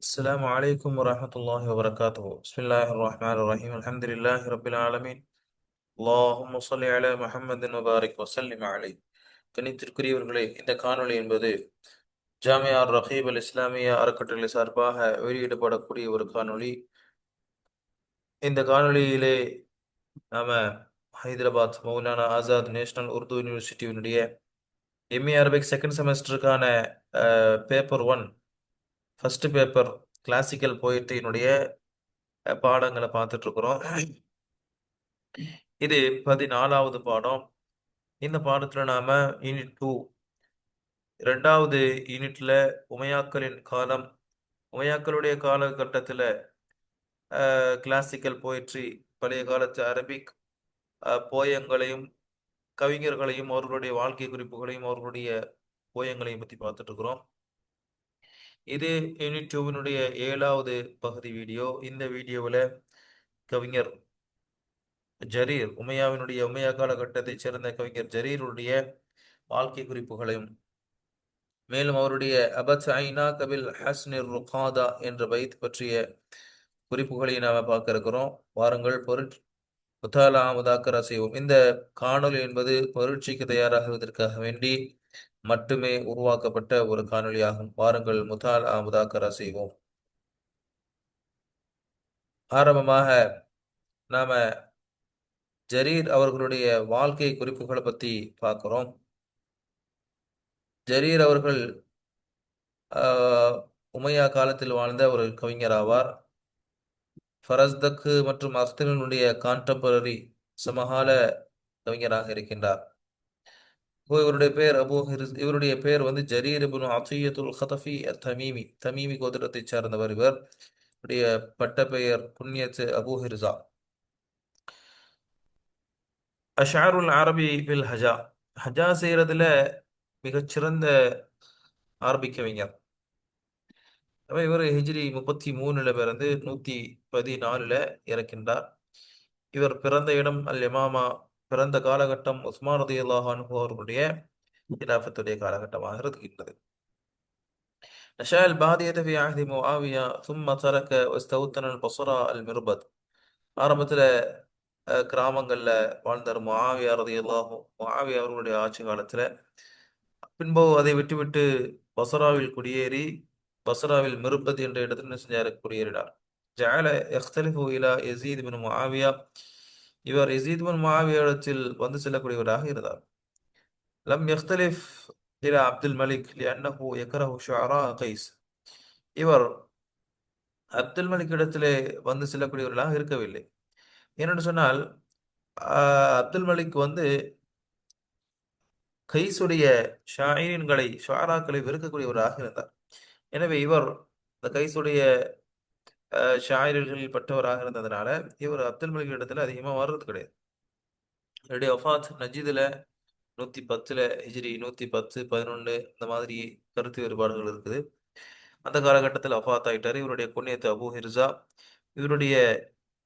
السلام عليكم ورحمة الله وبركاته. بسم الله الرحمن الرحيم. الحمد لله رب العالمين. اللهم صل على محمد وبارك وسلم عليه. கணித்திற்குரியவர்களே, இந்த காணொளி என்பது ஜாமியா ரஹீப் அல் இஸ்லாமியா அறக்கட்டளை சார்பாக வெளியிடப்படக்கூடிய ஒரு காணொளி. இந்த காணொளியிலே நாம ஹைதராபாத் மௌலானா ஆசாத் நேஷனல் உருது யூனிவர்சிட்டியினுடைய எம்ஏ அரபிக் செகண்ட் செமஸ்டருக்கான பேப்பர் 1 ஃபர்ஸ்ட் பேப்பர் கிளாசிக்கல் போயட்ரியினுடைய பாடங்களை பார்த்துட்டு இருக்கிறோம். இது 14வது பாடம். இந்த பாடத்துல நாம யூனிட் 2 2வது யூனிட்ல உமையாக்களின் காலம், உமையாக்களுடைய காலகட்டத்துல கிளாசிக்கல் போயட்ரி, பழைய காலத்து அரபிக் போயங்களையும் கவிஞர்களையும் அவர்களுடைய வாழ்க்கை குறிப்புகளையும் அவர்களுடைய போயங்களையும் பத்தி பார்த்துட்டு இருக்கிறோம். இது யூனிட் 2வினுடைய 7வது பகுதி வீடியோ. இந்த வீடியோவில் கவிஞர் ஜரீர், உமையா காலகட்டத்தைச் சேர்ந்த கவிஞர் ஜரீருடைய வாழ்க்கை குறிப்புகளையும், மேலும் அவருடைய அபத் ஐனா கபில் ஹஸ்னிர் ருகாதா என்ற பைத் பற்றிய குறிப்புகளை நாம் பார்க்க இருக்கிறோம். வாருங்கள் முத்தாலா முதாக்கரா செய்வோம். இந்த காணொலி என்பது பரீட்சைக்கு தயாராகுவதற்காக வேண்டி மட்டுமே உருவாக்கப்பட்ட ஒரு காணொலியாகும். வாருங்கள் முத்தாலா முதாக்கரா செய்வோம். ஆரம்பமாக நாம ஜரீர் அவர்களுடைய வாழ்க்கை குறிப்புகளை பத்தி பார்க்கிறோம். ஜரீர் அவர்கள் உமையா காலத்தில் வாழ்ந்த ஒரு கவிஞர் ஆவார். ஃபரஸ்தக்கு மற்றும் அஃதலினுடைய கான்டெம்பரரி சமகால கவிஞராக இருக்கின்றார். இவருடைய பேர் இவருடைய பேர் வந்து ஜரீர் இப்னு அத்தியத்துல் ஹதஃபி தமீமி, தமீமி கோத்திரத்தைச் சார்ந்தவர். இவருடைய பட்ட பெயர் குன்யத் அபூ ஹிர்ஸா. அஷாருல் அரபி பில் ஹஜா, ஹஜா செய்யறதுல மிகச்சிறந்த அரபி கவிஞர். இவர் ஹிஜ்ரி 33 பிறந்து 114 இறக்கின்றார். இவர் பிறந்த இடம் அல் யமாமா. பிறந்த காலகட்டம் உஸ்மான் ரலியல்லாஹு அன்ஹு அவர்களுடைய கிலாஃபத்துடைய காலகட்டமாக இருக்கின்றது. نشأ البادية في عهد معاوية ثم ترك واستوطن البصرة المربد. ஆரம்பத்தில் கிராமங்களில் வாழ்ந்தார் முஆவியா அவர்களுடைய ஆட்சி காலத்தில். பின்பு அதை விட்டுவிட்டு பசராவில் குடியேறி பசராவில் மிருபத் என்ற இடத்தில் என்ன செஞ்சார்? குடியேறினார். ஜஅல யக்தலிஃபு இலா யஸீத் பின் முஆவியா. இவர் யஸீத் பின் முஆவியாவிடத்தில் வந்து செல்லக்கூடியவராக இருந்தார். லம் யக்தலிஃப் இலா அப்துல் மலிக் லிஅன்னஹு யக்ரஹு ஷுஅரா கைஸ். இவர் அப்துல் மலிக் இடத்திலே வந்து செல்லக்கூடியவர்களாக இருக்கவில்லை. ஏனென்று சொன்னால் அப்துல் மலிக் வந்து கைஸுடைய ஷுஆராக்களை வெறுக்கக்கூடியவராக இருந்தார். எனவே இவர் இந்த கைஸுடைய ஷாயர்களில் பட்டவராக இருந்ததுனால இவர் அப்துல் மலிக் இடத்துல அதிகமாக வர்றது கிடையாது. இவருடைய வஃபாத் நஜீதுல 110 ஹிஜ்ரி 110 11 இந்த மாதிரி கருத்து வேறுபாடுகள் இருக்குது. அந்த காலகட்டத்தில் வஃபாத் ஆயிட்டாரு. இவருடைய குன்யத் அபூ ஹிர்ஸா. இவருடைய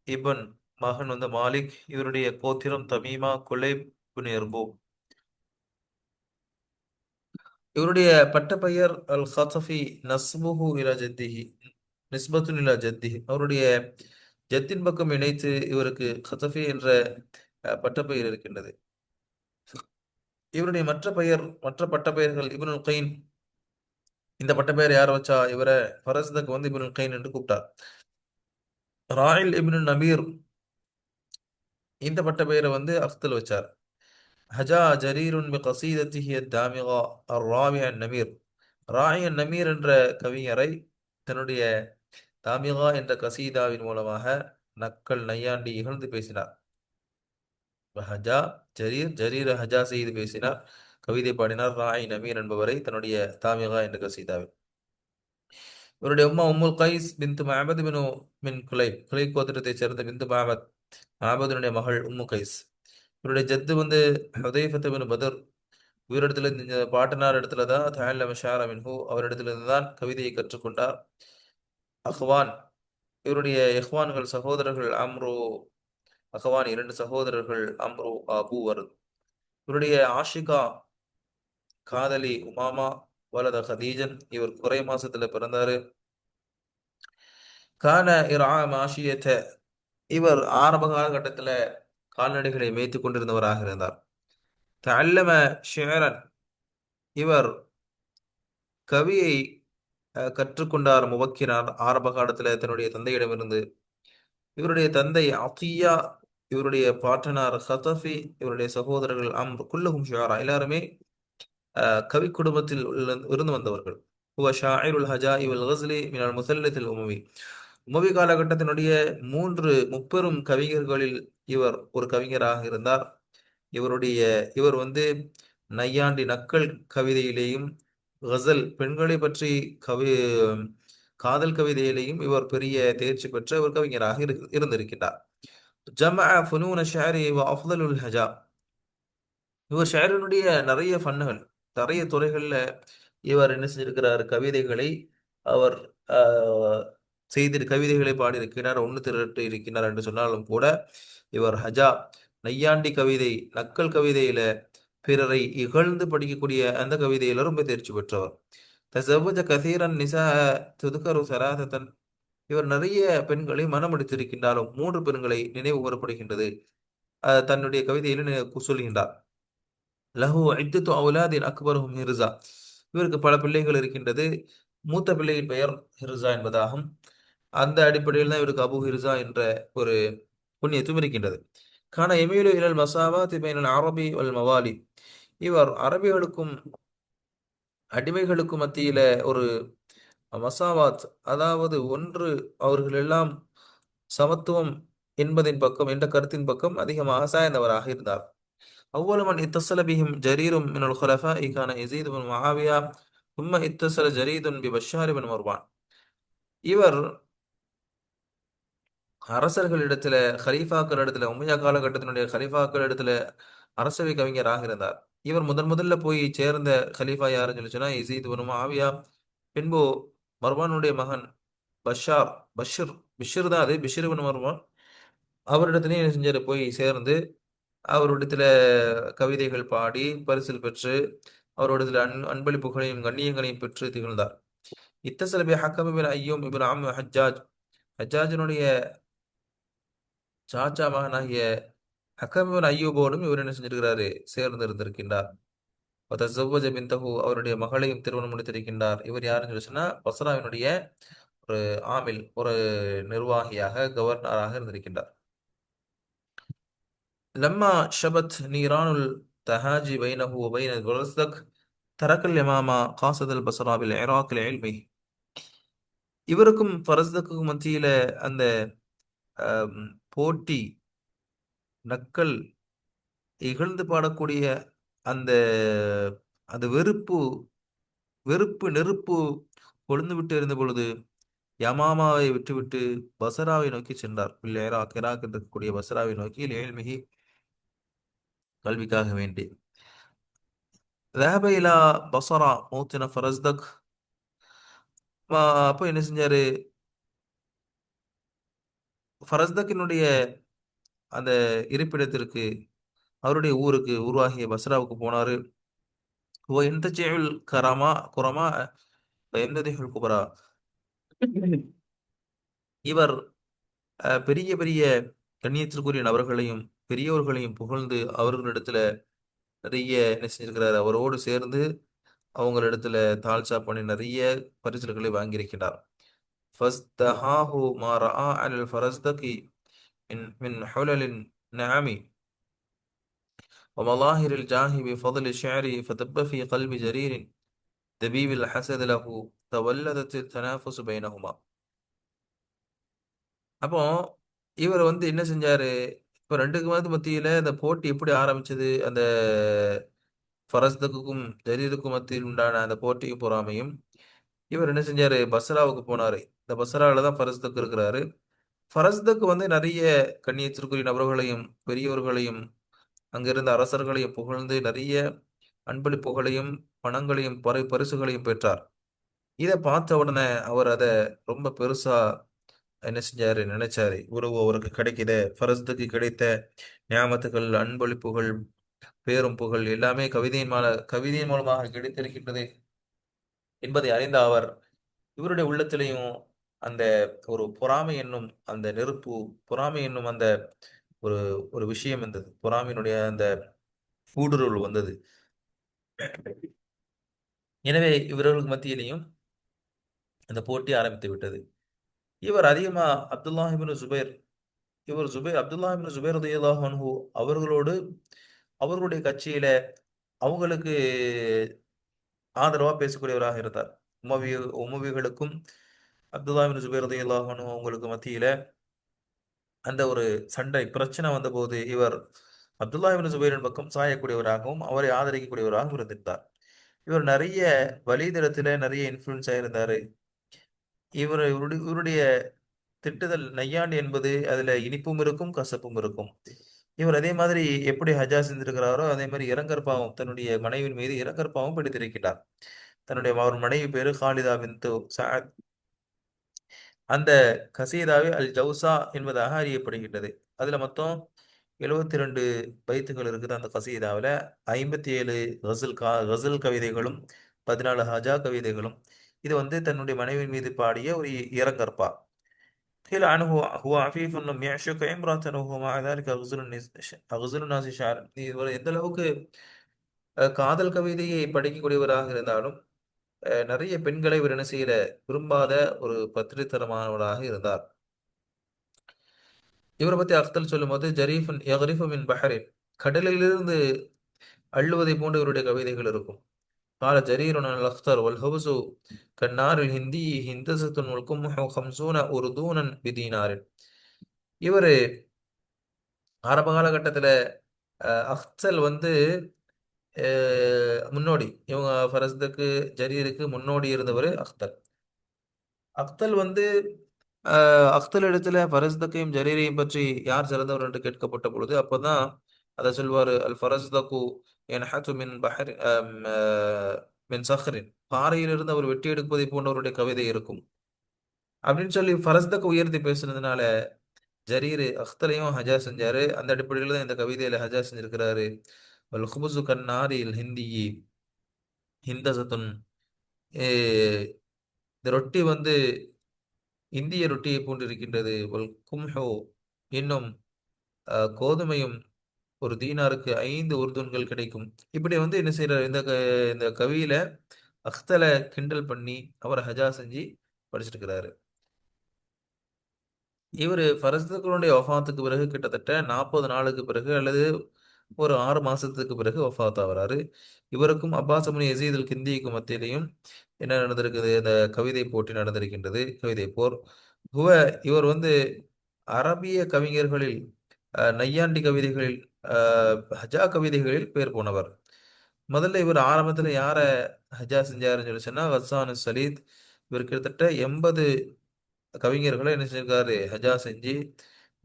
இபன் மகன் வந்து மாலிக். இவருடைய கோத்திரம் தமீமா குலைப் பின் எர்பு. இவருடைய பட்டப்பெயர் அல் ஹத்தஃபி நஸ்புஹு இலா ஜத்திஹி நிஸ்பத்துன் இலா ஜத்திஹி. அவருடைய ஜத்தின் பக்கம் இணைத்து இவருக்கு ஹத்தஃபி என்ற பட்டப்பெயர் இருக்கின்றது. இவருடைய மற்ற பட்டப்பெயர்கள் இப்னுல் கைன். இந்த பட்டப்பெயர் யார் வச்சா? இவரை ஃபரஸ்தக் வந்து இப்னுல் கைன் என்று கூப்பிட்டார். ராயில் இப்னு நமீர், இந்த பட்டப்பெயரை வந்து அஃதல் வச்சார். ஹஜா ஜரீருன் பி கஸீதத்திஹி அத்தாமிகா அர்ராவி அன்-நமீர். ராய் அன்-நமீர் என்ற கவிஞரை தன்னுடைய தாமிகா என்ற கசீதாவின் மூலமாக நக்கல் நையாண்டி இகழ்ந்து பேசினார். ஹஜா ஜரீர் ஹஜா செய்து பேசினார், கவிதை பாடினார் ராய் நமீர் என்பவரை தன்னுடைய தாமிகா என்ற கசீதாவில். இவருடைய உம்மா உம்முல் கைஸ் பின்த் மஅபத் மின் குலைப் கோத்திரத்தைச் சேர்ந்த பின்த் மஅபதுடைய மகள் உம்மு கைஸ். இவருடைய ஜத்து வந்து ஹுதைஃபத் பின் பதர். இவரிடத்துல இந்த பாட்டனார் இடத்துல தான் தஅல்லம ஷஅர மின்ஹு, அவரிடத்திலிருந்து தான் கவிதையை கற்றுக்கொண்டார். அஹ்வான், இவருடைய இஹ்வான்கள் சகோதரர்கள் அஹ்வான் 2 சகோதரர்கள் அம்ரு அபு வருத். இவருடைய ஆஷிகா காதலி உமாமா வலத ஹதீஜன். இவர் குறை மாசத்துல பிறந்தாரு. கான இரா மாஷியத்த, இவர் ஆரம்ப காலகட்டத்தில் கால்நடைகளை மேய்த்துக் கொண்டிருந்தவராக இருந்தார். தஅல்லம ஷிஅரன், இவர் கவியை கற்றுக்கொண்டார். முவக்கினார் ஆரம்ப காலத்தில் தன்னுடைய தந்தையிடமிருந்து. இவருடைய தந்தை அத்தியா, இவருடைய பாட்டனார் ஹதஃபி, இவருடைய சகோதரர்கள் அம்ர், குல்லுஹும் ஷுஆரா, எல்லாருமே கவி குடும்பத்தில் இருந்து வந்தவர்கள். ஹுவ ஷாயிருல் ஹஜாஇ வல் கஸ்லி மினல் முஸல்லத்தில் உமவி. உமவி காலகட்டத்தினுடைய முப்பெரும் கவிஞர்களில் இவர் ஒரு கவிஞராக இருந்தார். இவர் வந்து நையாண்டி நக்கல் கவிதையிலேயும், கசல் பெண்களை பற்றி கவி காதல் கவிதையிலேயும் இவர் பெரிய தேர்ச்சி பெற்ற ஒரு கவிஞராக இருந்திருக்கிறார். ஜமஅ ஃபுனூன ஷஅரி வ அஃதலுல் ஹஜா, இவர் ஷாயரினுடைய நிறைய ஃபன்னுகள், நிறைய துறைகள்ல இவர் என்ன செஞ்சிருக்கிறார், கவிதைகளை அவர் கவிதைகளை பாடியிருக்கிறார், ஒன்று திரட்டு இருக்கிறார் என்று சொன்னாலும் கூட, இவர் ஹஜா நையாண்டி கவிதை, நக்கல் கவிதையில பிறரை இகழ்ந்து படிக்கக்கூடிய அந்த கவிதையில ரொம்ப தேர்ச்சி பெற்றவர். தஸவ்வஜ கதீரன் நிசா துதுகரு சராதத்தன், இவர் நிறைய பெண்களை மனமுடித்திருக்கின்றாலும் 3 பெண்களை நினைவு கூறப்படுகின்றது தன்னுடைய கவிதையில சொல்கின்றார். லஹு இத்தத்து அவுலாதின் அக்பருஹும் ஹிர்ஸா, இவருக்கு பல பிள்ளைகள் இருக்கின்றது. மூத்த பிள்ளையின் பெயர் ஹிர்ஸா என்பதாகும். அந்த அடிப்படையில் தான் இவருக்கு அபு ஹிர்ஸா என்ற ஒரு புண்ணியத்தும் இருக்கின்றது. கான எமீலு இலல் மசாவாத் பைனல் அரபி வல் மவாலி, இவர் அரபிகளுக்கும் அடிமைகளுக்கும் மத்தியில ஒரு மசாவாத், அதாவது ஒன்று அவர்கள் எல்லாம் சமத்துவம் என்பதின் பக்கம், என்ற கருத்தின் பக்கம் அதிகமாக சாய்ந்தவராக இருந்தார். أول من اتصل بهم جرير من الخلفاء كان يزيد بن معاوية، ثم اتصل جريد ببشار بن مروان. இவர் அரசர்களிடத்துல, ஹலீஃபாக்களிடத்துல, உமையா காலகட்டத்தினுடைய ஹலீஃபாக்களிடத்துல அரசவை கவிஞராக இருந்தார். இவர் முதல்ல போய் சேர்ந்த ஹலீஃபா யாருன்னு சொல்லி சொன்னா யசீத் பின் முஆவியா. பின்பு மர்வானுடைய மகன் பஷார், பஷிர் பிஷிர் தான் அது, பிஷிர் பின் மர்வான், அவரிடத்துலயும் என்ன செஞ்சாரு, போய் சேர்ந்து அவரிடத்துல கவிதைகள் பாடி பரிசில் பெற்று அவரிடத்துல அன்பளிப்புகளையும் கண்ணியங்களையும் பெற்று திகழ்ந்தார். இத்தசல பி ஹக்கம் இப்னு அய்யூம் இப்னு ஹஜ்ஜாஜ், ஹஜ்ஜாஜினுடைய சாச்சா மகனாகிய ஹக்கம் இப்னு அய்யூபோடும் இவர் என்ன செஞ்சிருக்கிறாரு, சேர்ந்து இருந்திருக்கின்றார். தஸவ்வஜ பின்தஹு, அவருடைய மகளையும் திருமணம் முடித்திருக்கின்றார். இவர் யாருன்னு சொல்லி சொன்னா பஸ்ராவினுடைய ஒரு ஆமில், ஒரு நிர்வாகியாக, கவர்னராக இருந்திருக்கின்றார். லம்மா ஷபத் நீரானுல் தஹாஜி பைனஹு வ பைன குரஸ்தக் தரக்கல் இமாமா காசதல் பஸ்ரா பில் இராக்கில் இல்மி, இவருக்கும் ஃபரஸ்தக்குக்கும் மத்தியில அந்த போட்டி, நக்கல், இகழ்ந்து பாடக்கூடிய அந்த அந்த வெறுப்பு நெருப்பு கொழுந்து விட்டு இருந்த பொழுது யமாமாவை விட்டுவிட்டு பசராவை நோக்கி சென்றார். இராக் என்று இருக்கக்கூடிய பசராவை நோக்கி ஏழ்மிகி கல்விக்காக வேண்டி. ذهب إلى بصرة موطن فرزدق. அப்போ என்ன செஞ்சாரு, ஃபரஸ்தக்கினுடைய அந்த இருப்பிடத்திற்கு, அவருடைய ஊருக்கு, உருவாகிய பஸ்ராவுக்கு போனாரு. ஓ எந்த செயல் கரமா குரமா எந்த குபரா, இவர் பெரிய பெரிய கண்ணியத்திற்குரிய நபர்களையும் பெரியவர்களையும் புகழ்ந்து அவர்களிடத்துல நிறைய என்ன செஞ்சிருக்கிறார், அவரோடு சேர்ந்து அவங்களிடத்துல தாழ்ச்சா பண்ணி நிறைய பரிசுகளை வாங்கியிருக்கிறார். ஃபஸ்தஹாஹு மா ரஆ அலல் ஃபரஸ்தகி மின் ஹுலலின் நஅமி ومظاهر الجاه بفضل الشعر، فدب في قلب جرير دبيب الحسد له تولدت التنافس بينهما. அப்போ இவர் வந்து என்ன செஞ்சாரு, இப்போ ரெண்டுக்கு மத்தியில இந்த போட்டி எப்படி ஆரம்பிச்சது, அந்த ஃபரஸ்தக்குக்கும் ஜரீருக்கும் மத்தியில் உண்டான அந்த போட்டியும் பொறாமையும், இவர் என்ன செஞ்சாரு, பஸ்ராவுக்கு போனாரு. இந்த பஸ்ராவில் தான் ஃபரஸ்தக் இருக்கிறாரு. ஃபரஸ்தக் வந்து நிறைய கண்ணியத்திற்குரிய நபர்களையும் பெரியவர்களையும் அங்கிருந்த அரசர்களையும் புகழ்ந்து நிறைய அன்பளிப்புகளையும் பணங்களையும் பரிசுகளையும் பெற்றார். இதை பார்த்த உடனே அவர் அதை ரொம்ப பெருசா என்ன செஞ்சாரு, நினைச்சாரு. உறவு அவருக்கு கிடைக்குது, ஃபரஸ்துக்கு கிடைத்த ஞாபகத்துகள், அன்பளிப்புகள், பேரும் புகழ் எல்லாமே கவிதையின் மூலமாக கிடைத்திருக்கின்றது என்பதை அறிந்த அவர், இவருடைய உள்ளத்திலையும் அந்த ஒரு பொறாமை என்னும் அந்த நெருப்பு, பொறாமை என்னும் அந்த ஒரு ஒரு விஷயம் இருந்தது. பொறாமையினுடைய அந்த ஊடுருவல் வந்தது. எனவே இவர்களுக்கு மத்தியிலேயும் அந்த போட்டி ஆரம்பித்து விட்டது. இவர் அதிகமா அப்துல்லாஹ் இப்னு சுபைர் அப்துல்லாஹ் இப்னு சுபைர் ரலியல்லாஹு அன்ஹு அவர்களோடு அவர்களுடைய கட்சியில அவங்களுக்கு ஆதரவா பேசக்கூடியவராக இருந்தார். உமவி உமவிகளுக்கும் அப்துல்லாஹ் இப்னு சுபைர் ரலியல்லாஹு அன்ஹு அவங்களுக்கு மத்தியில அந்த ஒரு சண்டை பிரச்சனை வந்தபோது இவர் அப்துல்லாஹ் இப்னு சுபைரின் பக்கம் சாயக்கூடியவராகவும் அவரை ஆதரிக்கக்கூடியவராகவும் இருந்திருந்தார். இவர் நிறைய வழித்தடத்துல நிறைய இன்ஃப்ளூயன்ஸ் ஆயிருந்தாரு. இவருடைய திட்டுதல் நையாண்டி என்பது அதுல இனிப்பும் இருக்கும், கசப்பும் இருக்கும். இவர் அதே மாதிரி எப்படி ஹஜ்ஜா செஞ்சிருக்கிறாரோ அதே மாதிரி இரங்கற்பாவம் தன்னுடைய மனைவியின் மீது இரங்கற்பாவம் பிடித்திருக்கிறார். அவர் மனைவி பேரு ஹாலிதா பின்து சஅத். அந்த கசீதாவே அல் ஜவுசா என்பதாக அறியப்படுகின்றது. அதுல மொத்தம் 72 பைத்துகள் இருக்குது அந்த கசீதாவில். 57 கசல் கவிதைகளும் 14 ஹஜா கவிதைகளும். இது வந்து தன்னுடைய மனைவியின் மீது பாடிய ஒரு இரங்கற்பா. قيل عنه هو عفيف لم يعشق امرأة وهو مع ذلك أغزل الناس شعرا. இவர் எந்த அளவுக்கு காதல் கவிதையை படிக்கக்கூடியவராக இருந்தாலும் நிறைய பெண்களை இவர் என்ன செய்யற விரும்பாத ஒரு பத்திரித்தரமானவராக இருந்தார். இவரை பத்தி அக்தல் சொல்லும்போது ஜரீஃபுன் யக்ரிஃபு மின் பஹரின், கடலிலிருந்து அள்ளுவதை போன்ற இவருடைய கவிதைகள் இருக்கும். قال جرير الأخطر والهبز كالنار الهندي هندسة والقمح 50 أردونا بدينار. இவர் ஆரம்ப காலகட்டத்தில் அக்சல் வந்து முன்னோடி, இவங்க ஃபரஸ்துக்கு ஜரீருக்கு முன்னோடி இருந்தவர் அக்தல். அக்தல் வந்து அக்தல் இடத்துல ஃபரஸ்தக்கையும் ஜரீரையும் பற்றி யார் சிறந்தவர் என்று கேட்கப்பட்ட பொழுது அப்பதான் அதை சொல்வாரு, அல் ஃபரஸ்தகு யன்ஹது மின் பஹர் மின் சஹ்ரின், பாறையிலிருந்து அவர் வெட்டி எடுப்பதை போன்றவருடைய கவிதை இருக்கும் அப்படின்னு சொல்லி ஃபரஸ்தக்கு உயர்த்தி பேசுனதுனால ஜரீர் அக்தலையும் ஹஜா செஞ்சாரு. அந்த அடிப்படையில் தான் இந்த கவிதையில ஹஜா செஞ்சிருக்கிறாரு. வல் குபுசு கன்னாரில் ஹிந்தி ஹிந்தசத்துன். இந்த ரொட்டி வந்து இந்திய ரொட்டியை போன்று இருக்கின்றது. வல் கும்ஹோ, இன்னும் கோதுமையும் ஒரு தீனாருக்கு 5 உருதுன்கள் கிடைக்கும். இப்படி வந்து என்ன செய்யறாரு இந்த கவியில அக்தலை கிண்டல் பண்ணி அவரை ஹஜா செஞ்சு படிச்சிருக்கிறாரு. இவர் ஃபரஸ்துக்களுடைய வஃபாத்துக்கு பிறகு கிட்டத்தட்ட 40 நாளுக்கு பிறகு அல்லது ஒரு 6 மாசத்துக்கு பிறகு வஃபாத் ஆகிறாரு. இவருக்கும் அப்பாஸ் இப்னு யஸீத் அல் கிந்திக்கு மத்தியிலையும் என்ன நடந்திருக்குது, இந்த கவிதை போட்டி நடந்திருக்கின்றது, கவிதை போர். ஹுவ, இவர் வந்து அரபிய கவிஞர்களில் நையாண்டி கவிதைகளில் ஹஜா கவிதைகளில் பேர் போனவர். முதல்ல இவர் ஆரம்பத்தில் யார ஹஜா செஞ்சாருன்னு சொல்லி சொன்னா ஹஸ்ஸானு சலீத். இவர் கிட்டத்தட்ட 80 கவிஞர்களை என்ன செஞ்சிருக்காரு, ஹஜா செஞ்சு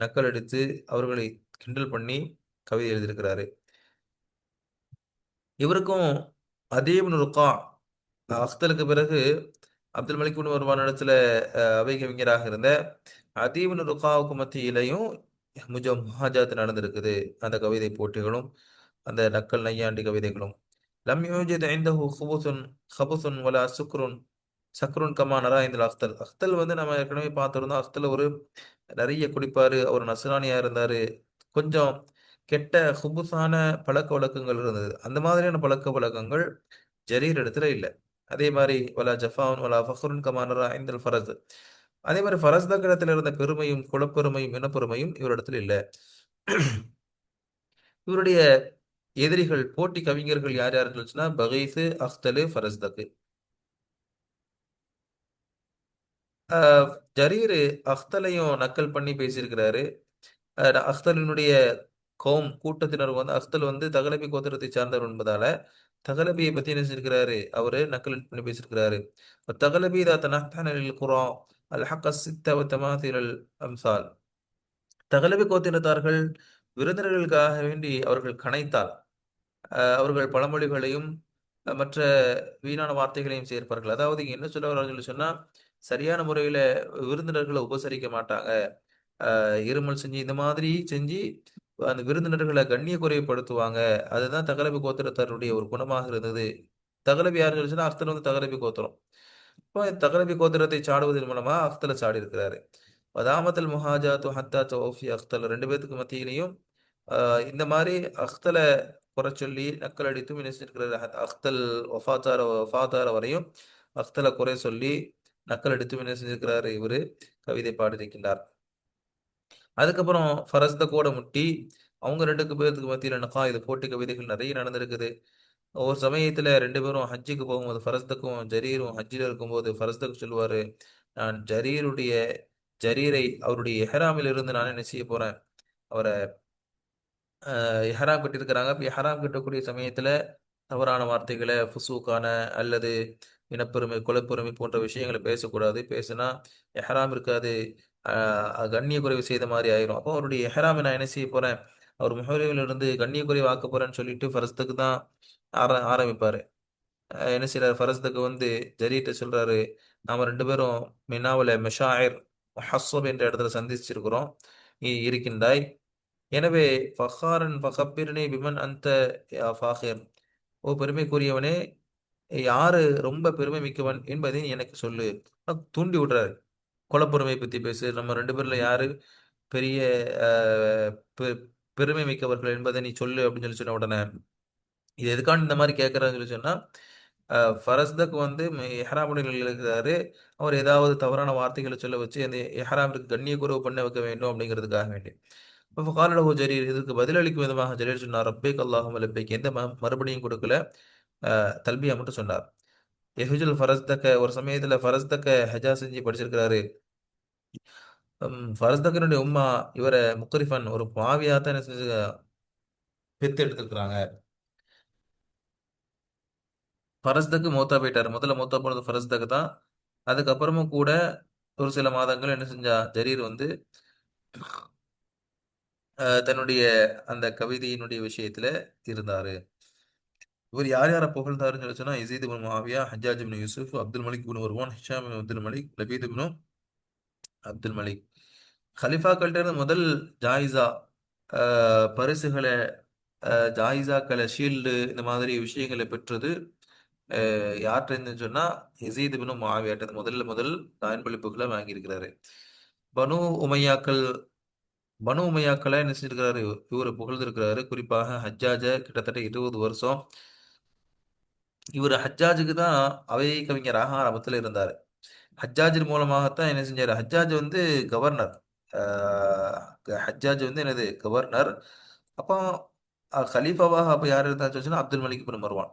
நக்கல் எடுத்து அவர்களை கிண்டல் பண்ணி கவிதை எழுதியிருக்கிறாரு. இவருக்கும் அதீப்னு ருக்கா, அக்தலுக்கு பிறகு அப்துல் மலிக் பின் மர்வான் இடத்துல அவை கவிஞராக இருந்த அதீப்னு ருக்காவுக்கு மத்தியிலையும் முஹாஜாத் நடந்திருக்குது. அந்த கவிதை போட்டிகளும் அந்த நக்கல் நையாண்டி கவிதைகளும். லம் யூஜித் இந்தஹு ஹபுசுன் வலா சக்ருன் கமா நரா இந்த அக்தல் வந்து நம்ம ஏற்கனவே பார்த்திருந்தோம். அக்தல் ஒரு நிறைய குடிப்பாரு, அவர் நஸ்ரானியா இருந்தாரு, கொஞ்சம் கெட்ட ஹுபுசான பழக்க வழக்கங்கள் இருந்தது. அந்த மாதிரியான பழக்க வழக்கங்கள் ஜரீர் இடத்துல இல்லை. அதே மாதிரி வலா ஜஃபான் வலா ஃபஹ்ருன் கமா நரா இந்தல் ஃபரஸ். அதே மாதிரி ஃபரஸ்தக் இடத்துல இருந்த பெருமையும் குலப்பெருமையும் இனப்பெருமையும் இவரிடத்துல இல்லை. இவருடைய எதிரிகள் போட்டி கவிஞர்கள் யார் யாருன்னு சொல்லிச்சுன்னா பகீஸ், அக்தலு, ஃபரஸ்தக்கு. ஆஹ் ஜரீர் அக்தலையும் நக்கல் பண்ணி பேசியிருக்கிறாரு. அக்தலினுடைய கூட்டத்தினர் வந்து அக்தல் வந்து தகலபி கோத்திரத்தை சார்ந்தவர் என்பதால தகலபியை பத்தி என்ன செஞ்சிருக்கிறாரு, அவரு நக்கல் பண்ணி பேசியிருக்கிறாரு. தகலபி இதா தனஹ்தனலில் குர்ஆன் அல் ஹக்க சித்த வ தமாசில் அம்சால். தகலபி கோத்திரத்தார்கள் விருந்தினர்களுக்காக வேண்டி அவர்கள் கனைத்தால் அவர்கள் பழமொழிகளையும் மற்ற வீணான வார்த்தைகளையும் சேர்ப்பார்கள். அதாவது இங்க என்ன சொல்ல வர்றாங்கன்னு சொன்னா, சரியான முறையில விருந்தினர்களை உபசரிக்க மாட்டாங்க. இருமல் செஞ்சு இந்த மாதிரி செஞ்சு அந்த விருந்தினர்களை கண்ணிய குறைவுபடுத்துவாங்க. அதுதான் தகலபி கோத்திரத்தாருடைய ஒரு குணமாக இருந்தது. தகலபி யாருன்னு சொல்லிச்சுன்னா அர்த்தம் வந்து தகலபி கோத்திரம். இப்போ தகலபி கோத்திரத்தை சாடுவதன் மூலமா அख्தலை சாடி இருக்கிறாரு. வதாமத்தல் முஹாஜாத்து ஹத்தா தௌஃபி அख्தல், ரெண்டு பேத்துக்கு மத்தியிலையும் இந்த மாதிரி அख्தலை குறை சொல்லி நக்கல் அடித்தும் என்ன செஞ்சிருக்கிறாரு, அख्தல் வஃபாத்தார வரையும் அख्தலை குறை சொல்லி நக்கல் அடித்தும் என்ன செஞ்சிருக்கிறாரு, இவரு கவிதை பாடியிருக்கின்றார். அதுக்கப்புறம் ஃபரஸ்த கூட முட்டி அவங்க ரெண்டு பேருக்கு மத்தியில் இது போட்டி கவிதைகள் நிறைய நடந்திருக்குது. ஒரு சமயத்துல ரெண்டு பேரும் ஹஜ்ஜுக்கு போகும்போது ஃபரஸ்தக்கும் ஜரீரும் ஹஜ்ஜில் இருக்கும்போது ஃபரஸ்தக்கு சொல்லுவாரு, நான் ஜரீரை அவருடைய எஹராமில் இருந்து நான் என்ன செய்ய போறேன், அவரை இஹ்ராம் கட்டியிருக்கிறாங்க. அப்ப இஹ்ராம் கட்டக்கூடிய சமயத்துல தவறான வார்த்தைகளை, ஃபுசூக்கான அல்லது இனப்பெருமை, குலப்பெருமை போன்ற விஷயங்களை பேசக்கூடாது. பேசினா இஹ்ராம் இருக்காது, கண்ணிய குறைவு செய்த மாதிரி ஆயிரும். அப்போ அவருடைய இஹ்ராமை நான் என்ன செய்ய போறேன், அவர் முஹர்ரிமில் இருந்து கண்ணிய குறைவு ஆக்க போறேன்னு சொல்லிட்டு ஃபரஸ்துக்கு தான் ஆரம்பிப்பாரு. என்ன செய்யறாரு, ஃபரஸ்துக்கு வந்து ஜரீட்ட சொல்றாரு, நாம ரெண்டு பேரும் மினாவுல மெஷாயிர் ஹஸ்ஸப் என்ற இடத்துல சந்திச்சிருக்கிறோம், நீ இருக்கின்றாய். எனவே ஃபஹாரன் ஃபகப்பிர்னி பிமன் அந்த யா ஃபாஹிர், ஓ பெருமைக்குரியவனே, யாரு ரொம்ப பெருமை மிக்கவன் என்பதை நீ எனக்கு சொல்லு. தூண்டி விடுறாரு, குலப்பெருமை பத்தி பேசு, நம்ம ரெண்டு பேர்ல யாரு பெரிய அஹ், பெ- பெருமை மிக்கவர்கள் என்பதை நீ சொல்லு அப்படின்னு சொல்லி சொன்ன உடனே, இது எதுக்கான இந்த மாதிரி கேட்கறான்னு சொல்லி சொன்னா, ஃபரஸ்தக் வந்து எஹ்ராமுடையில் இருக்கிறாரு, அவர் ஏதாவது தவறான வார்த்தைகளை சொல்ல வச்சு அந்த எஹ்ராமிற்கு கண்ணிய குறைவு பண்ண வைக்க வேண்டும் அப்படிங்கிறதுக்காக வேண்டி. அப்ப காலலஹு ஜரீர், இதுக்கு பதிலளிக்கும் விதமாக ஜரீர் சொன்னார், ரப்பேக் அல்லாஹும்ம லப்பேக், எந்த மறுபடியும் கொடுக்கல, தல்பியா மட்டும் சொன்னார். எஹுஜுல் ஃபரஸ்தக்க, ஒரு சமயத்துல ஃபரஸ்தக்க ஹஜா செஞ்சு படிச்சிருக்கிறாரு. ஃபரஸ்தக்கனுடைய உம்மா இவரை முக்கரிஃபன், ஒரு பாவியா தான் என்ன செஞ்சு பெத்து எடுத்திருக்கிறாங்க. ஃபரஸ்தக்கு மூத்தா போயிட்டாரு. முதல்ல மூத்தா போனது ஃபரஸ்தக்கு தான். அதுக்கப்புறமும் கூட ஒரு சில மாதங்கள் என்ன செஞ்சா, ஜரீர் வந்து தன்னுடைய அந்த கவிதையினுடைய விஷயத்துல இருந்தாரு. இவர் யார் யாரை புகழ்ந்தாருன்னு சொல்லி சொன்னா, Yazid ibn Muawiya, Hajjaj ibn Yusuf, Abdul Malik ibn Marwan, Hisham ibn Abdul Malik, Labid ibn Abdul Malik. கலிஃபாக்கள்ட்ட இருந்து முதல் ஜாயிசா, பரிசுகளை, ஜாயிசாக்களை, ஷீல்டு, இந்த மாதிரி விஷயங்களை பெற்றது யார்கிட்ட இருந்துன்னு சொன்னா, யசீத் இப்னு முஆவியாட்ட முதல் தாயின் வாங்கியிருக்கிறாரு. பனு உமையாக்கள் பனு உமையாக்களை என்ன செஞ்சிருக்கிறாரு, இவர் புகழ்ந்திருக்கிறாரு. குறிப்பாக ஹஜ்ஜாஜ கிட்டத்தட்ட 20 வருஷம் இவர் ஹஜ்ஜாஜுக்கு தான் அவை கவிஞராக ஆரம்பத்தில் இருந்தார். ஹஜ்ஜாஜின் மூலமாகத்தான் என்ன செஞ்சாரு, ஹஜ்ஜாஜ் வந்து கவர்னர், ஹஜ்ஜாஜ் வந்து என்னது கவர்னர். அப்போ கலீஃபாவாக அப்ப யார் இருந்தான்னு சொன்னா அப்துல் மலிக் இப்னு மர்வான்.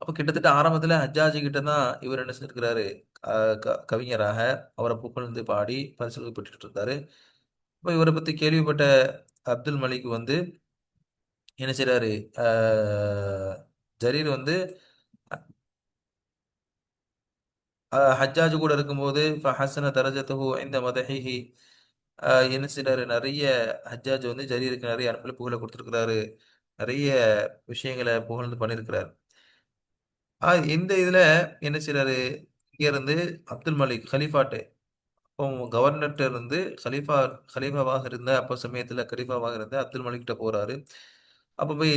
அப்ப கிட்டத்தட்ட ஆரம்பத்துல ஹஜ்ஜாஜி கிட்ட தான் இவர் என்ன செஞ்சிருக்கிறாரு, கவிஞராக அவரை புகழ்ந்து பாடி பரிசுகள் பெற்றுட்டு இருந்தாரு. அப்ப இவரை பத்தி கேள்விப்பட்ட அப்துல் மலிக் வந்து என்ன செய்றாரு, ஆஹ் ஜரீர் வந்து ஹஜ்ஜாஜ் கூட இருக்கும்போது ஃபஹஸன தரஜத்துஹு இந்த மதஹிஹி, என்ன செய்றாரு, நிறைய ஹஜ்ஜாஜ் வந்து ஜரீருக்கு நிறைய அன்பளிப்புகளை கொடுத்திருக்கிறாரு, நிறைய விஷயங்களை புகழ்ந்து பண்ணியிருக்கிறார். இந்த இதுல என்ன செய்றாரு, இங்க இருந்து அப்துல் மலிக் ஹலீஃபாட்டு, இப்போ கவர்னர்ட்ட இருந்து ஹலீஃபாவாக இருந்த அப்போ சமயத்துல கலீஃபாவாக இருந்த அப்துல் மலிக் கிட்ட போறாரு. அப்ப போய்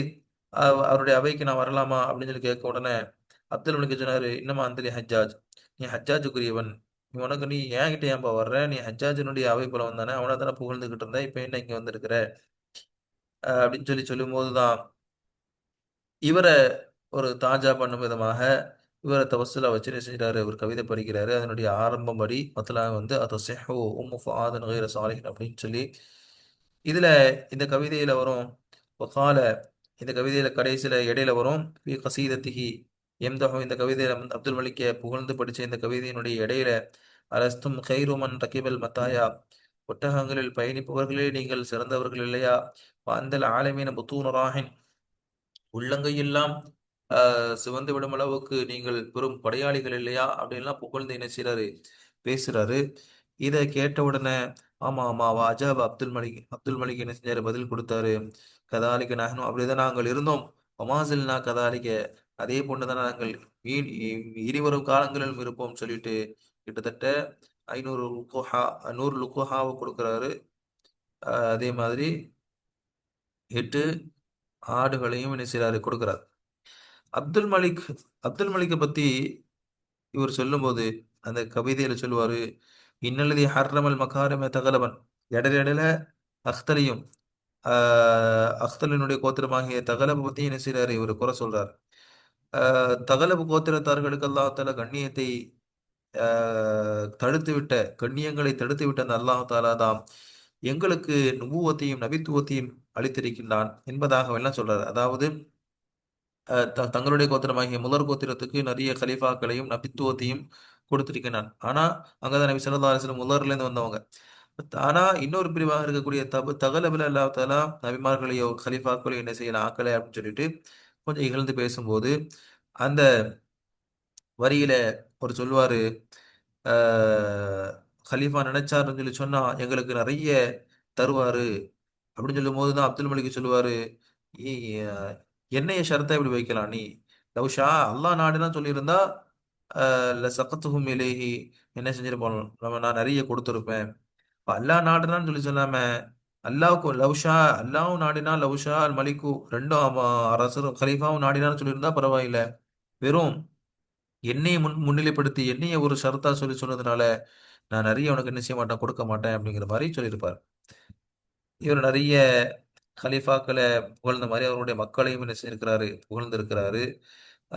அவருடைய அவைக்கு நான் வரலாமா அப்படின்னு சொல்லி கேட்க உடனே அப்துல் மலிக் சொன்னாரு, இன்னமா அந்தலி ஹஜ்ஜாஜ், நீ ஹஜ்ஜாஜுக்குரியவன், நீ என்கிட்ட ஏன்பா வர்ற, நீ ஹஜ்ஜாஜினுடைய அவை புலவன் தானே, அவனை தானே புகழ்ந்துகிட்டு இருந்த, இப்ப என்ன இங்க வந்திருக்கிற அப்படின்னு சொல்லி சொல்லும் போதுதான் இவரை ஒரு தாஜா பண்ணும் விதமாக இவரை தவசுலா வச்சு என்ன செஞ்சுட்டாரு, ஒரு கவிதை படிக்கிறாரு. அதனுடைய ஆரம்பம் படி மத்தலாக வந்து அது செஹோ உம்மு ஃபுஆதன் கைர சாலிஹின் அப்படின்னு சொல்லி, இதுல இந்த கவிதையில வரும் வகால, இந்த கவிதையில கடைசியில இடையில வரும் ஃபி கசீதத்திஹி எம்தஹு, இந்த கவிதையில வந்து அப்துல் மலிக்கை புகழ்ந்து படிச்ச இந்த கவிதையினுடைய இடையில, அரஸ்தும் கைருமன் ரகிபல் மத்தாயா, ஒட்டகங்களில் பயணிப்பவர்களே நீங்கள் சிறந்தவர்கள் இல்லையா, அந்தல் ஆலமீன புத்தூன ராஹின், உள்ளங்கையெல்லாம் சிவந்து விடும் அளவுக்கு நீங்கள் பெரும் படையாளிகள் இல்லையா அப்படின்லாம் புகழ்ந்து என்ன செய்றாரு, பேசுறாரு. இதை கேட்ட உடனே ஆமா ஆமா வா அஜாப் அப்துல் மலிக் என்ன செஞ்சாரு, பதில் கொடுத்தாரு, கதாலிக்க நாகனும் அப்படிதான் நாங்கள் இருந்தோம், ஒமாசில்னா கதாலிக்க, அதே போன்றுதான் நாங்கள் இனிவரும் காலங்களிலும் இருப்போம் சொல்லிட்டு கிட்டத்தட்ட 500 லுக்குஹா 100 லுக்குஹாவை கொடுக்குறாரு. அதே மாதிரி 8 ஆடுகளையும் என்ன செய்றாரு, கொடுக்குறாரு. அப்துல் மலிக் அப்துல் மலிக்கை பத்தி இவர் சொல்லும்போது அந்த கவிதையில சொல்லுவாரு, இன்னல்லதி ஹர்ரமல் மகாரிம தகலபன். இடையில இடையில அख्தரையும் அख्தலினுடைய கோத்திரமாகிய தகலப பத்தி என்ன செய்றாரு இவர் குறை சொல்றார். தகலபு கோத்திரத்தார்களுக்கு அல்லாஹ் தஆலா கண்ணியத்தை தடுத்து விட்ட கண்ணியங்களை தடுத்து விட்ட அந்த அல்லாஹ் தாலா தான் எங்களுக்கு நுபுவத்தையும் நபித்துவத்தையும் அளித்திருக்கின்றான் என்பதாக எல்லாம் சொல்றாரு. அதாவது தங்களுடைய கோத்திரமாகிய முதற் கோத்திரத்துக்கு நிறைய கலீஃபாக்களையும் நபித்துவத்தையும் கொடுத்திருக்கிறான். ஆனா அங்கதான் நபி ஸல்லல்லாஹு அலைஹி வஸல்லம் முதல்ல இருந்து வந்தவங்க. ஆனா இன்னொரு பிரிவாக இருக்கக்கூடிய தகலபுல அல்லாஹ் தஆலா நபிமார்களையோ கலீஃபாக்களையோ என்ன செய்யலாம் ஆக்கலை அப்படின்னு சொல்லிட்டு கொஞ்சம் இகழ்ந்து பேசும்போது அந்த வரியில ஒரு சொல்வாரு, ஆஹ் கலீஃபா நினைச்சாருன்னு சொல்லி சொன்னா எங்களுக்கு நிறைய தருவாரு அப்படின்னு சொல்லும்போது தான் அப்துல் மலிக் சொல்லுவாரு, "ஏய், என்னைய ஷரத்தா இப்படி வைக்கலாம் நீ? லவ்ஷா அல்லாஹ் நாடுனா சொல்லியிருந்தா சக்கத்துஹும் இலேஹி என்ன செஞ்சிருப்போம் நம்ம, நான் நிறைய கொடுத்துருப்பேன். இப்ப அல்லாஹ் நாடுனான்னு சொல்லி சொல்லாம அல்லாவுக்கு லவ்ஷா அல்லாவும் நாடினா லவ்ஷா அல் மலிக்கு ரெண்டும் அரசரும் கலீஃபாவும் நாடினான்னு சொல்லியிருந்தா பரவாயில்ல. வெறும் என்னைய முன்னிலைப்படுத்தி என்னைய ஒரு ஷரத்தா சொல்லி சொன்னதுனால நான் நிறைய உனக்கு என்ன செய்ய மாட்டேன் கொடுக்க மாட்டேன் அப்படிங்கிற மாதிரி சொல்லியிருப்பார். இவர் நிறைய கலீஃபாக்களை புகழ்ந்த மாதிரி அவருடைய மக்களையும் என்ன செஞ்சிருக்கிறாரு புகழ்ந்திருக்கிறாரு.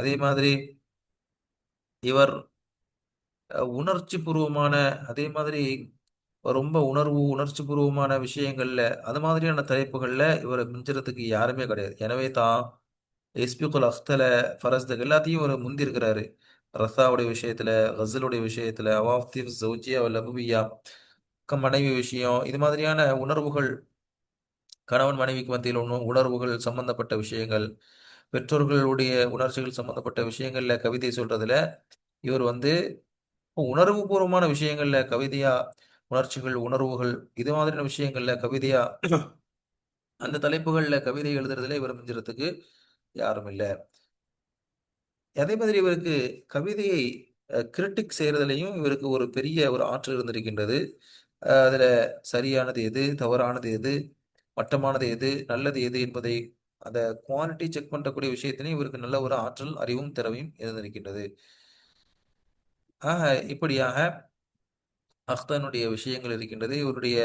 அதே மாதிரி இவர் உணர்ச்சி பூர்வமான அதே மாதிரி ரொம்ப உணர்ச்சி பூர்வமான விஷயங்கள்ல அது மாதிரியான தலைப்புகள்ல இவரை மிஞ்சறதுக்கு யாருமே கிடையாது. எனவே தான் எஸ்பிகுல் அख्தல ஃபரஸ்தக் எல்லாத்தையும் இவர் முந்தி இருக்கிறாரு. ரசாவுடைய விஷயத்துல, கசலுடைய விஷயத்துல, அவாஃப்திர் ஜௌஜியா லகுவியா மனைவி விஷயம் இது மாதிரியான உணர்வுகள், கணவன் மனைவிக்கு மத்தியில் உணர்வுகள் சம்பந்தப்பட்ட விஷயங்கள், பெற்றோர்களுடைய உணர்ச்சிகள் சம்பந்தப்பட்ட விஷயங்கள்ல கவிதை சொல்றதுல இவர் வந்து உணர்வு பூர்வமான விஷயங்கள்ல கவிதையா, உணர்ச்சிகள், உணர்வுகள் இது மாதிரியான விஷயங்கள்ல கவிதையா அந்த தலைப்புகள்ல கவிதை எழுதுறதுல இவர் மிஞ்சறதுக்கு யாரும் இல்ல. அதே மாதிரி இவருக்கு கவிதையை கிரிட்டிக் செய்யறதுலயும் இவருக்கு ஒரு பெரிய ஒரு ஆற்றல் இருந்திருக்கின்றது. அதுல சரியானது எது, தவறானது எது, மட்டமானது எது, நல்லது எது என்பதை அந்த குவாலிட்டி செக் பண்ணக்கூடிய விஷயத்திலையும் இவருக்கு நல்ல ஒரு ஆற்றல், அறிவும், திறமையும் இருந்திருக்கின்றது. ஆக இப்படியாக அக்தனுடைய விஷயங்கள் இருக்கின்றது. இவருடைய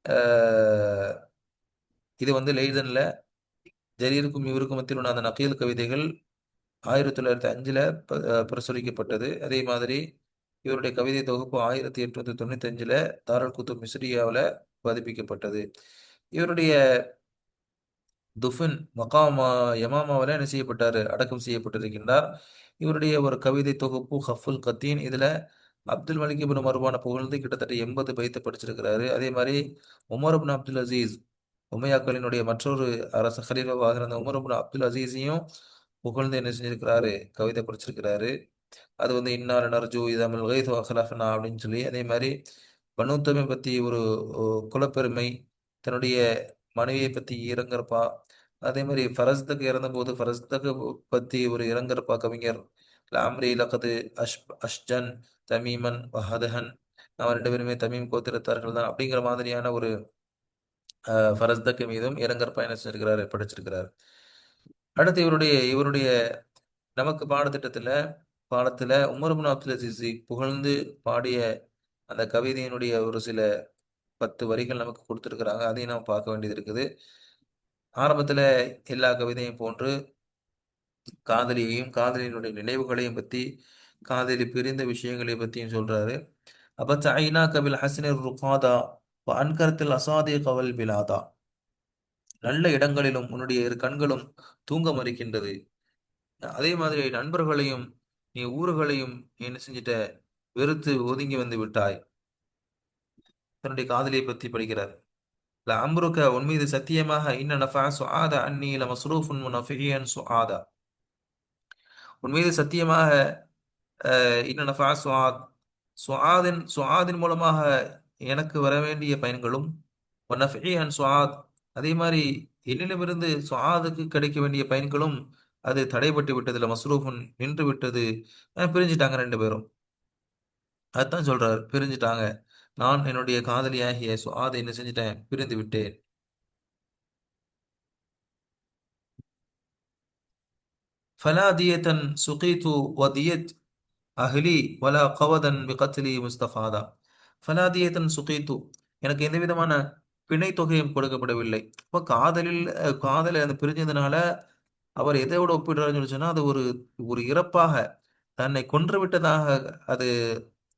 அஹ், இது வந்து லெய்தன்ல ஜரீருக்கும் இவருக்கும் மத்தியில் உள்ள அந்த நக்கீல் கவிதைகள் 1905 பிரசுரிக்கப்பட்டது. அதே மாதிரி இவருடைய கவிதை தொகுப்பு 1895 தாருல் குத்துப் மிஸ்ரியாவில் பதிப்பிக்கப்பட்டது. இவருடைய துஃபின் மகாமா யமாமாவில் என்ன செய்யப்பட்டார், அடக்கம் செய்யப்பட்டிருக்கின்றார். இவருடைய ஒரு கவிதை தொகுப்பு ஹஃபுல் கத்தீன், இதுல அப்துல் மலிக் இப்னு மர்வான புகழ்ந்து கிட்டத்தட்ட 80 பைத்தை படிச்சிருக்கிறாரு. அதே மாதிரி உமர் இப்னு அப்துல் அசீஸ் உமையாக்களினுடைய மற்றொரு அரச ஹலீஃபாவாக இருந்த உமர் இப்னு அப்துல் அசீஸையும் புகழ்ந்து என்ன செஞ்சிருக்கிறாரு, கவிதை படிச்சிருக்கிறாரு. அது வந்து இன்னார் நர்ஜு இதமில் கைது அஹ்லஃப்னா அப்படின்னு சொல்லி, அதே மாதிரி பனு தமீம் பத்தி ஒரு குலப்பெருமை, தன்னுடைய மனைவியை பத்தி இரங்கற்பா, அதே மாதிரி ஃபரஸ்தக் இறந்தபோது ஃபரஸ்தக் பத்தி ஒரு இரங்கற்பா கவிஞர், லாம்ரி லகது அஷ் அஷ்ஜன் தமீமன் வஹதஹன், அவன் ரெண்டு பேருமே தமீம் கோத்திரத்தார்கள் தான் அப்படிங்கிற மாதிரியான ஒரு ஃபரஸ்தக் மீதும் இரங்கற்பா என்ன செஞ்சிருக்கிறாரு, படிச்சிருக்கிறார். அடுத்து இவருடைய நமக்கு பாடத்துல உமர் இப்னு அப்துல் அசீஸை புகழ்ந்து பாடிய அந்த கவிதையினுடைய ஒரு சில 10 வரிகள் நமக்கு கொடுத்திருக்கிறாங்க. அதையும் நாம் பார்க்க வேண்டியது இருக்குது. ஆரம்பத்துல எல்லா கவிதையும் போன்று காதலியையும் காதலியினுடைய நினைவுகளையும் பத்தி, காதலி பிரிந்த விஷயங்களை பத்தியும் சொல்றாரு. அப்ப ஐனா கபில் ஹசனிர் ருகாதா அன்கரத்தில் அசாதி கவல் பிலாதா, நல்ல இடங்களிலும் உன்னுடைய இரு கண்களும் தூங்க மறுக்கின்றது. அதே மாதிரி நண்பர்களையும் நீ ஊர்களையும் நீ என்ன செஞ்சிட்ட, வெறுத்து ஒதுங்கி வந்து விட்டாய். தன்னுடைய காதலியை பத்தி படிக்கிறார். அம்ருக்க உன் மீது சத்தியமாக இன்ன நஃபா சுஆதா அன்னி லமஸ்ரூஃபுன் முனஃபியன் சுஆதா, உன் மீது சத்தியமாக இன்ன நஃபா சுஆதின் மூலமாக எனக்கு வர வேண்டிய பயன்களும் நஃபியன் சுஆத், அதே மாதிரி என்னிடமிருந்து சுஆதுக்கு கிடைக்க வேண்டிய பயன்களும் அது தடைபட்டு விட்டதுல மஸ்ரூஃபுன் நின்று விட்டது. பிரிஞ்சிட்டாங்க ரெண்டு பேரும். அதான் சொல்றாரு, பிரிஞ்சிட்டாங்க. நான் என்னுடைய காதலியாகிய சுஆதை என்ன செஞ்சிட்டேன், பிரிந்து விட்டேன். ஃபலா தியத்தன் சுகீத்து வதியத் அஹ்லி வலா கவதன் பிகத்லி முஸ்தஃபாதா ஃபலாதியத்தன் சுகீத்து. எனக்கு எந்த விதமான பிணை தொகையும் கொடுக்கப்படவில்லை. இப்போ காதலை அந்த பிரிஞ்சதுனால அவர் எதையோட ஒப்பிடுறாருன்னு சொல்லி சொன்னா, அது ஒரு ஒரு இறப்பாக, தன்னை கொன்று விட்டதாக, அது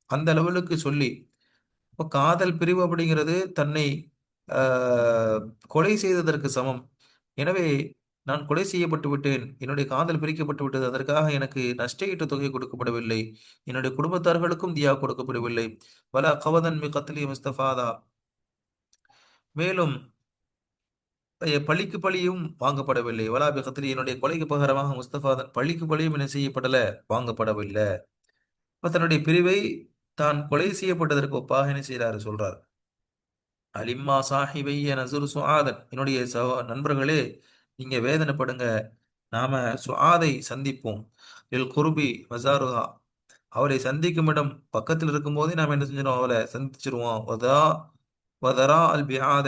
அந்த லெவலுக்கு சொல்லி. இப்போ காதல் பிரிவு அப்படிங்கிறது தன்னை ஆஹ், கொலை செய்ததற்கு சமம். எனவே நான் கொலை செய்யப்பட்டு விட்டேன், என்னுடைய காதல் பிரிக்கப்பட்டு விட்டது, அதற்காக எனக்கு நஷ்டஈட்டு தொகை கொடுக்கப்படவில்லை, என்னுடைய குடும்பத்தார்களுக்கும் தியா கொடுக்கப்படவில்லை. வலா கவதன் மி கத்லி முஸ்தஃபாதா, மேலும் பழிக்கு பழியும் வாங்கப்படவில்லை. வலா பி கத்லி, என்னுடைய கொலைக்கு பகரமாக முஸ்தஃபாதன் பழிக்கு பழியும் என்ன செய்யப்படல, வாங்கப்படவில்லை. அப்ப தன்னுடைய பிரிவை தான் கொலை செய்யப்பட்டதற்கு ஒப்பாக என்ன செய்யறாரு சொல்றார். அலிம்மா சாஹிபைய நசுர் சுஆதன், என்னுடைய நண்பர்களே, நீங்க வேதனைப்படுங்க, நாம சுஆதை சந்திப்போம். இல் குருபி மசாருஹா, அவரை சந்திக்கும் இடம் பக்கத்தில் இருக்கும் போதே நாம் என்ன செஞ்சிடும், அவளை சந்திச்சிருவோம். வதரா அல் பிஆத,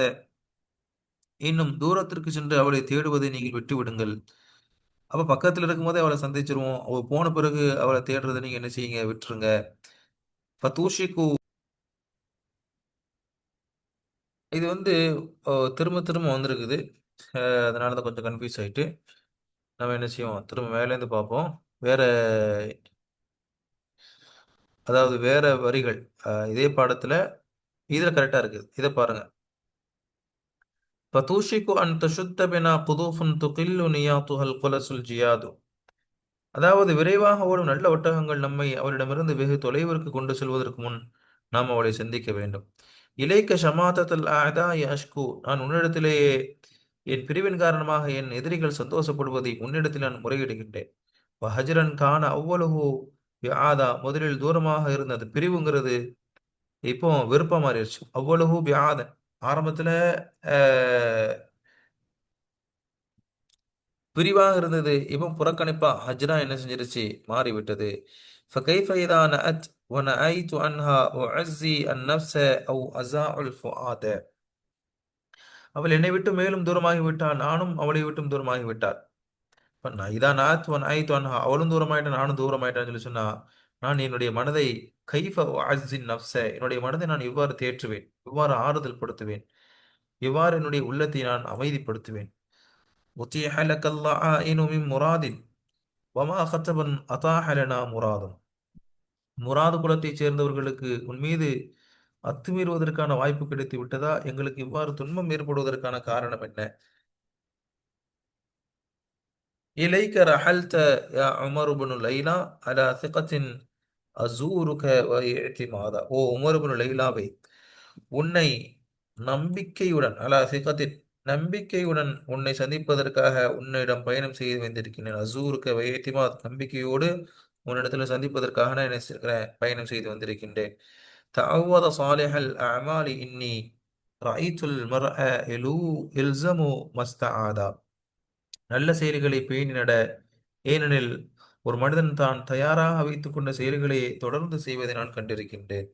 இன்னும் தூரத்திற்கு சென்று அவளை தேடுவதை நீங்கள் விட்டு விடுங்கள். அப்ப பக்கத்தில் இருக்கும் போதே அவளை சந்திச்சிருவோம், அவ போன பிறகு அவளை தேடுறதை நீங்க என்ன செய்யுங்க, விட்டுருங்க. ஃபதூஷிகு, இது வந்து திரும்ப திரும்ப வந்திருக்குது. அதனால தான் கொஞ்சம் கன்ஃபியூஸ் ஆயிட்டு நம்ம என்ன செய்வோம், திரும்ப மேலேருந்து பார்ப்போம். வேற, அதாவது வேற வரிகள் இதே பாடத்துல இதுல கரெக்டா இருக்குது, இதை பாருங்க. ஃபதூஷிகு அன் தஷுத்த பினா குதூஃபுன் துகில்லு நியாத்துஹல் குலசுல் ஜியாது, அதாவது விரைவாக ஓடும் நல்ல ஒட்டகங்கள் நம்மை அவரிடமிருந்து வெகு தொலைவிற்கு கொண்டு செல்வதற்கு முன் நாம் அவளை சந்திக்க வேண்டும். இலைக்க ஷமாத்தல் ஆதா அஷ்கு, நான் உன்னிடத்திலேயே என் பிரிவின் காரணமாக என் எதிரிகள் சந்தோஷப்படுவதை உன்னிடத்தில் நான் முறையிடுகின்றேன். ஹஜ்ரன் கான அவ்வளவு வியாதா, முதலில் தூரமாக இருந்தது, பிரிவுங்கிறது இப்போ வெறுப்பா மாறிடுச்சு. அவ்வளவு வியாத, ஆரம்பத்துல ஆஹ், பிரிவாக இருந்தது, இப்போ புறக்கணிப்பா ஹஜ்ரா என்ன செஞ்சிருச்சு, மாறிவிட்டது. فكيف إذا نأت ونأيت عنها أعزي النفس أو أزاع الفؤاد، அவள் என்னை விட்டு மேலும் தூரமாகி விட்டாள், நானும் அவளை விட்டும் தூரமாகி விட்டாள். இப்ப நான் இதா நாத் ஒன் ஐத் ஒன், அவளும் தூரமாயிட்டான் நானும் தூரமாயிட்டான்னு சொல்லி சொன்னா, நான் என்னுடைய மனதை கைஃப அஸ்ஸின் நஃப்ஸ, என்னுடைய மனதை நான் எவ்வாறு தேற்றுவேன், எவ்வாறு ஆறுதல் படுத்துவேன், எவ்வாறு என்னுடைய உள்ளத்தை நான் அமைதிப்படுத்துவேன். உத்தீஹ லக்கல்லாஹ இனு மின் முராதின் வமா கத்தபன் அதாஹ லனா முராதும், முராது குலத்தைச் சேர்ந்தவர்களுக்கு உன் மீது அத்துமீறுவதற்கான வாய்ப்பு கிடைத்து விட்டதா, எங்களுக்கு இவ்வாறு துன்பம் ஏற்படுவதற்கான காரணம் என்ன. இலைக்க ரஹல்த யா உமர் இப்னு லைலா அலா திகத்தின் அசூருக வ இஅ்திமாதா, ஓ உமர் இப்னு லைலாவை, உன்னை நம்பிக்கையுடன், அலா சிகத்தின், நம்பிக்கையுடன் உன்னை சந்திப்பதற்காக உன்னிடம் பயணம் செய்து வந்திருக்கிறேன். அசூருக்க வ இஅ்திமாத், நம்பிக்கையோடு உன்னிடத்தில் சந்திப்பதற்காக நான் என்ன செய்கிறேன், பயணம் செய்து வந்திருக்கின்றேன். தஅவ்வத சாலிஹல் அமாலி இன்னி ரஅய்துல் மர்அ இலு இல்ஸமு மஸ்தஆதா, நல்ல செயல்களை பேணி நட, ஏனெனில் ஒரு மனிதன் தான் தயாராக வைத்துக் கொண்ட செயல்களை தொடர்ந்து செய்வதை நான் கண்டிருக்கின்றேன்.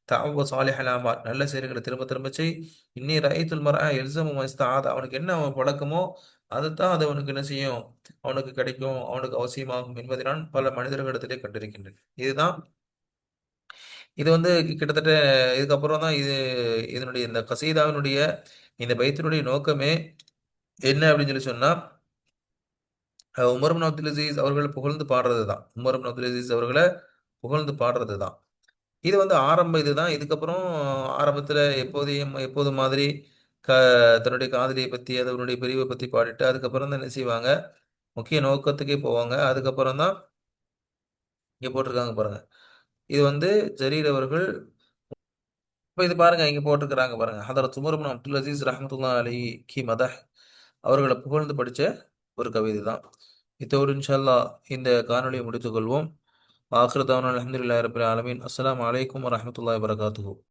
தஅவ்வ சாலிஹல் அமால், நல்ல செயல்களை திரும்ப திரும்ப செய். இன்னி ரஅய்துல் மர்அ யல்ஸமு மஸ்தஆதா, அவனுக்கு என்ன அவன் பழக்கமோ அதைத்தான் அது அவனுக்கு என்ன செய்யும், அவனுக்கு கிடைக்கும், அவனுக்கு அவசியமாகும் என்பதை நான் பல மனிதர்களிடத்திலே கண்டிருக்கின்றேன். இதுதான், இது வந்து கிட்டத்தட்ட இதுக்கப்புறம் தான் இதனுடைய இந்த கசீதாவினுடைய இந்த பைத்தினுடைய நோக்கமே என்ன அப்படின்னு சொல்லி சொன்னா, உமர் இப்னு அப்துல் அசீஸ் அவர்களை புகழ்ந்து பாடுறது தான். உமர் இப்னு அப்துல் அசீஸ் அவர்களை புகழ்ந்து பாடுறது தான். இது வந்து ஆரம்ப இதுதான். இதுக்கப்புறம் ஆரம்பத்துல எப்போதும் மாதிரி க தன்னுடைய காதலியை பத்தி, அதனுடைய பிரிவை பத்தி பாடிட்டு அதுக்கப்புறம் தான் என்ன செய்வாங்க, முக்கிய நோக்கத்துக்கே போவாங்க. அதுக்கப்புறம் தான் இங்க போட்டிருக்காங்க பாருங்க. இது வந்து ஜரீர் அவர்கள், இப்ப இது பாருங்க இங்க போட்டிருக்கிறாங்க பாருங்க. ஹதரத் உமர் இப்னு அப்துல் அசீஸ் ரஹ்மத்துல்லாஹி அலைஹி கி மதஹ், அவர்களை புகழ்ந்து படிச்ச ஒரு கவிதை தான். இத்தோடு இன்ஷா அல்லாஹ் இந்த காணொளியை முடித்துக் கொள்வோம். ஆখির தாவானா அல்ஹம்துலில்லாஹி ரப்பில் ஆலமீன். அஸ்ஸலாமு அலைக்கும் வரஹ்மத்துல்லாஹி வபரகாத்துஹு.